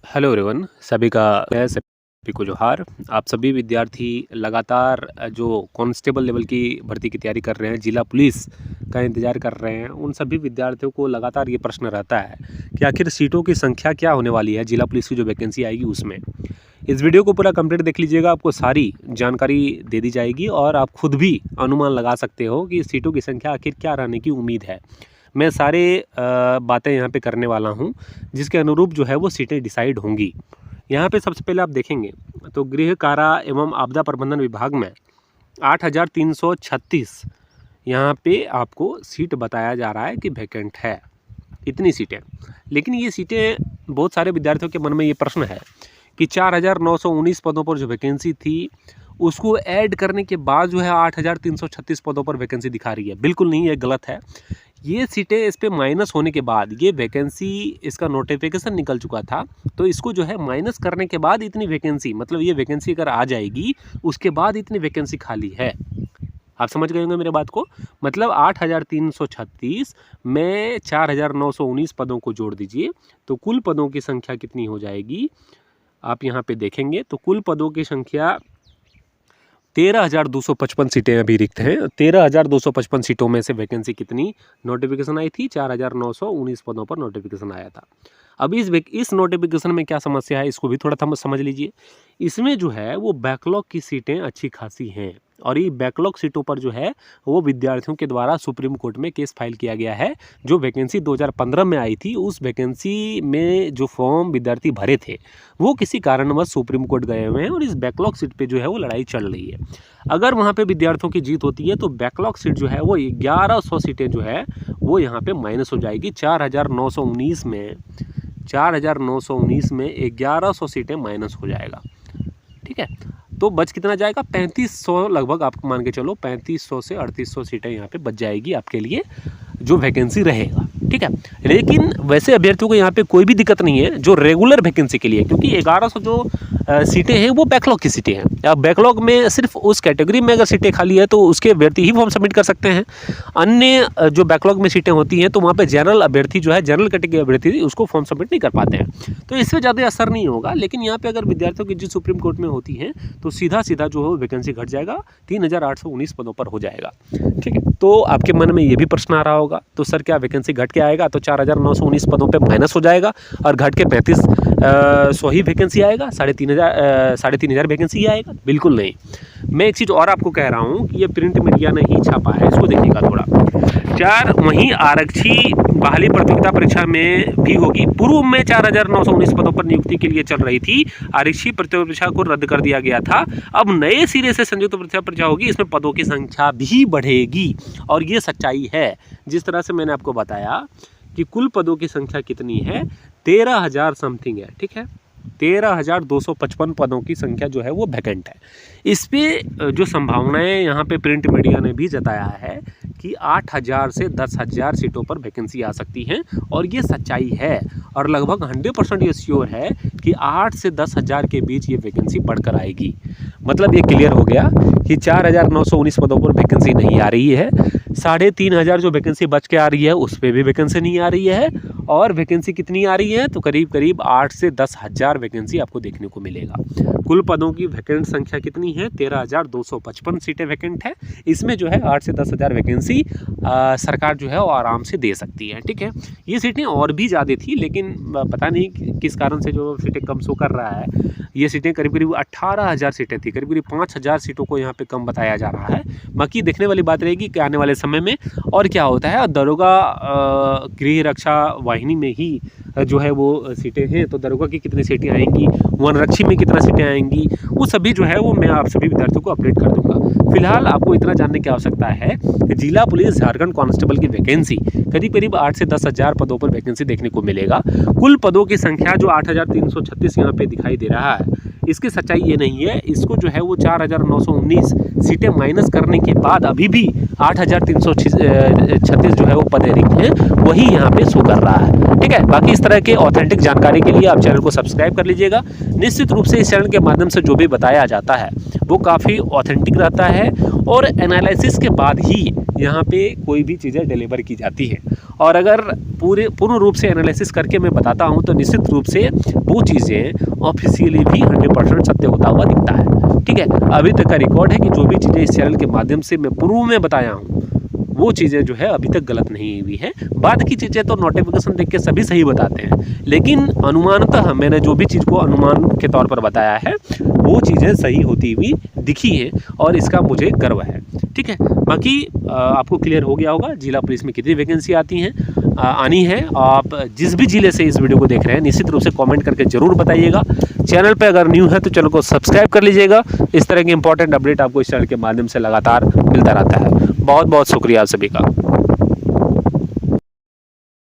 Hello everyone, सभी को जोहार। आप सभी विद्यार्थी लगातार जो कांस्टेबल लेवल की भर्ती की तैयारी कर रहे हैं, जिला पुलिस का इंतज़ार कर रहे हैं, उन सभी विद्यार्थियों को लगातार ये प्रश्न रहता है कि आखिर सीटों की संख्या क्या होने वाली है जिला पुलिस की जो वैकेंसी आएगी उसमें। इस वीडियो को पूरा कंप्लीट देख लीजिएगा, आपको सारी जानकारी दे दी जाएगी और आप खुद भी अनुमान लगा सकते हो कि सीटों की संख्या आखिर क्या रहने की उम्मीद है। मैं सारे बातें यहाँ पे करने वाला हूँ जिसके अनुरूप जो है वो सीटें डिसाइड होंगी। यहाँ पे सबसे पहले आप देखेंगे तो गृह कारा एवं आपदा प्रबंधन विभाग में 8,336 यहाँ पे आपको सीट बताया जा रहा है कि वैकेंट है, इतनी सीटें। लेकिन ये सीटें, बहुत सारे विद्यार्थियों के मन में ये प्रश्न है कि 4,919 पदों पर जो वैकेंसी थी उसको ऐड करने के बाद जो है 8,336 पदों पर वैकेंसी दिखा रही है। बिल्कुल नहीं, ये गलत है। ये सीटें इस पे माइनस होने के बाद, ये वैकेंसी, इसका नोटिफिकेशन निकल चुका था, तो इसको जो है माइनस करने के बाद इतनी वैकेंसी, मतलब ये वैकेंसी अगर आ जाएगी उसके बाद इतनी वैकेंसी खाली है। आप समझ गए होंगे मेरे बात को। मतलब 8,336 में 4,919 पदों को जोड़ दीजिए तो कुल पदों की संख्या कितनी हो जाएगी, आप यहाँ पे देखेंगे तो कुल पदों की संख्या 13,255 सीटें अभी रिक्त हैं। 13,255 सीटों में से वैकेंसी कितनी नोटिफिकेशन आई थी, 4,919 पदों पर नोटिफिकेशन आया था। अब इस नोटिफिकेशन में क्या समस्या है, इसको भी थोड़ा समझ लीजिए। इसमें जो है वो बैकलॉग की सीटें अच्छी खासी हैं और ये बैकलॉग सीटों पर जो है वो विद्यार्थियों के द्वारा सुप्रीम कोर्ट में केस फाइल किया गया है। जो वैकेंसी 2015 में आई थी, उस वैकेंसी में जो फॉर्म विद्यार्थी भरे थे वो किसी कारणवश सुप्रीम कोर्ट गए हुए हैं और इस बैकलॉग सीट पे जो है वो लड़ाई चल रही है। अगर वहाँ पे विद्यार्थियों की जीत होती है तो बैकलॉग सीट जो है वो 1100 सीटें जो है वो यहाँ पे माइनस हो जाएगी। 4,919 में 1100 सीटें माइनस हो जाएगा। ठीक है, तो बच कितना जाएगा, 3500 लगभग। आप मान के चलो 3500 से 3800 सीटें यहाँ पे बच जाएगी आपके लिए, जो वैकेंसी रहेगा। ठीक है, लेकिन वैसे अभ्यर्थियों को यहाँ पे कोई भी दिक्कत नहीं है जो रेगुलर वैकेंसी के लिए, क्योंकि 1100 जो सीटें हैं वो बैकलॉग की सीटें हैं। अब बैकलॉग में सिर्फ उस कैटेगरी में अगर सीटें खाली है तो उसके अभ्यर्थी ही फॉर्म सबमिट कर सकते हैं। अन्य जो बैकलॉग में सीटें होती हैं तो वहाँ पे जनरल अभ्यर्थी जो है, जनरल कैटेगरी अभ्यर्थी, उसको फॉर्म सबमिट नहीं कर पाते हैं, तो इससे ज़्यादा असर नहीं होगा। लेकिन यहाँ पे अगर विद्यार्थियों की जीत सुप्रीम कोर्ट में होती है तो सीधा जो है वैकेंसी घट जाएगा, 3,819 पदों पर हो जाएगा। ठीक है, तो आपके मन में ये भी प्रश्न आ रहा होगा, तो सर क्या वैकेंसी घट के आएगा तो 4,919 पदों पे माइनस हो जाएगा और घट के 3500 ही वैकेंसी आएगा, 3,500 वैकेंसी ही आएगा? बिल्कुल नहीं। मैं एक चीज़ और आपको कह रहा हूँ कि ये प्रिंट मीडिया ने ही छापा है, इसको देखिएगा थोड़ा। वहीं आरक्षी बहाली प्रतियोगिता परीक्षा में भी होगी। पूर्व में 4,919 पदों पर नियुक्ति के लिए चल रही थी आरक्षी प्रतियोगिता को रद्द कर दिया गया था। अब नए सिरे से संयुक्त परीक्षा होगी, इसमें पदों की संख्या भी बढ़ेगी और ये सच्चाई है। जिस तरह से मैंने आपको बताया कि कुल पदों की संख्या कितनी है, 13,000 समथिंग है। ठीक है, 13,255 पदों की संख्या जो है वो वैकेंट है। इस पे जो संभावनाएं यहाँ पे प्रिंट मीडिया ने भी जताया है कि 8,000 से 10,000 सीटों पर वैकेंसी आ सकती हैं और ये सच्चाई है और लगभग 100% ये श्योर है कि 8 से 10,000 के बीच ये वैकेंसी बढ़कर आएगी। मतलब ये क्लियर हो गया कि 4,919 पदों पर वैकेंसी नहीं आ रही है, 3,500 जो वैकेंसी बच के आ रही है उस पर भी वैकेंसी नहीं आ रही है, और वैकेंसी कितनी आ रही है तो करीब 8 से 10,000 वैकेंसी आपको देखने को मिलेगा। कुल पदों की वैकेंट संख्या कितनी है, 13,255 सीटें वैकेंट है। इसमें जो है 8 से 10,000 वैकेंसी सरकार जो है वो आराम से दे सकती है। ठीक है, ये सीटें और भी ज़्यादा थी लेकिन पता नहीं किस कारण से जो सीटें कम शो कर रहा है। ये सीटें करीब 18,000 सीटें थी, करीब 5,000 सीटों को यहाँ पे कम बताया जा रहा है। बाकी देखने वाली बात रहेगी कि आने वाले समय में और क्या होता है। दरोगा गृह रक्षा वाहिनी में ही जो है वो सीटें हैं, तो दरोगा की कितनी सीटें आएंगी, वनरक्षी में कितना सीटें आएंगी, वो सभी जो है वो मैं आप सभी विद्यार्थियों को अपडेट कर दूंगा। फिलहाल आपको इतना जानने की आवश्यकता है कि जिला पुलिस झारखंड कांस्टेबल की वैकेंसी करीब 8 से 10,000 पदों पर वैकेंसी देखने को मिलेगा। कुल पदों की संख्या जो 8,336 यहाँ पे दिखाई दे रहा है, इसकी सच्चाई ये नहीं है। इसको जो है वो 4,919 सीटें माइनस करने के बाद अभी भी 8,336 जो है वो पदें रिक्त हैं, वही यहाँ पे शो कर रहा है। ठीक है, बाकी इस तरह के ऑथेंटिक जानकारी के लिए आप चैनल को सब्सक्राइब कर लीजिएगा। निश्चित रूप से इस चैनल के माध्यम से जो भी बताया जाता है वो काफ़ी ऑथेंटिक रहता है और एनालिसिस के बाद ही यहाँ पे कोई भी चीज़ें डिलीवर की जाती है। और अगर पूर्ण रूप से एनालिसिस करके मैं बताता हूँ तो निश्चित रूप से वो चीज़ें ऑफिशियली भी 100% सत्य होता हुआ दिखता है। ठीक है, अभी तक का रिकॉर्ड है कि जो भी चीज़ें इस चैनल के माध्यम से मैं पूर्व में बताया हूँ वो चीज़ें जो है अभी तक गलत नहीं हुई है। बाद की चीज़ें तो नोटिफिकेशन देख के सभी सही बताते हैं, लेकिन अनुमानतः मैंने जो भी चीज़ को अनुमान के तौर पर बताया है वो चीज़ें सही होती हुई दिखी हैं और इसका मुझे गर्व है। ठीक है, बाकी आपको क्लियर हो गया होगा जिला पुलिस में कितनी वैकेंसी आती हैं आनी है। आप जिस भी ज़िले से इस वीडियो को देख रहे हैं निश्चित रूप से कमेंट करके ज़रूर बताइएगा। चैनल पे अगर न्यू है तो चैनल को सब्सक्राइब कर लीजिएगा। इस तरह के इंपॉर्टेंट अपडेट आपको इस चैनल के माध्यम से लगातार मिलता रहता है। बहुत बहुत शुक्रिया आप सभी का।